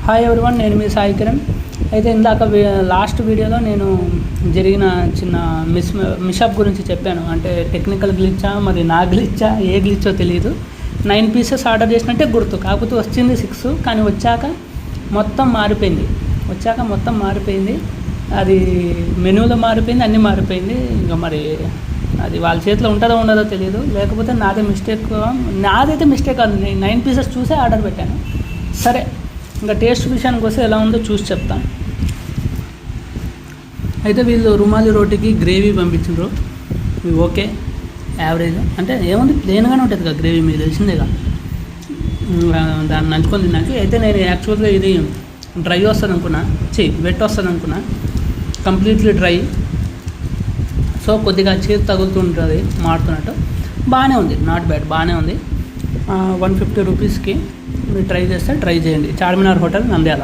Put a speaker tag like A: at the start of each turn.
A: Hi everyone, నేను మీ సాయి కిరణ్. అయితే ఇందాక లాస్ట్ వీడియోలో నేను జరిగిన చిన్న మిషప్ గురించి చెప్పాను. అంటే టెక్నికల్ గ్లిచ్చా, మరి నా గ్లిచ్చా, ఏ గ్లిచ్చో తెలియదు. 9 పీసెస్ ఆర్డర్ చేసినట్టే గుర్తు, కాకపోతే వచ్చింది 6. కానీ వచ్చాక మొత్తం మారిపోయింది. అది మెనూలో మారిపోయింది, అన్నీ మారిపోయింది. ఇంకా మరి అది వాళ్ళ చేతిలో ఉంటుందో ఉండదో తెలియదు. లేకపోతే నాదైతే మిస్టేక్ కాదు. నేను 9 పీసెస్ చూసే ఆర్డర్ పెట్టాను. సరే, ఇంకా టేస్ట్ విషయానికి వస్తే ఎలా ఉందో చూసి చెప్తాను. అయితే వీళ్ళు రుమాలి రోటీకి గ్రేవీ పంపించారు. ఇవి ఓకే, యావరేజ్. అంటే ఏముంది, ప్లెయిన్గానే ఉంటుంది కదా గ్రేవీ, మీకు తెలిసిందేగా. దాన్ని నంచుకొని తిన్నాక అయితే నేను యాక్చువల్గా ఇది డ్రై వస్తుంది అనుకున్నా, వెట్ వస్తుంది అనుకున్నా. Completely dry. సో కొద్దిగా చేతి తగులుతుంటుంది మాడుతున్నట్టు. బాగానే ఉంది, నాట్ బ్యాడ్, బాగానే ఉంది. 150 రూపీస్కి మీరు ట్రై చేస్తే ట్రై చేయండి. చార్మినార్ హోటల్, నంద్యాల.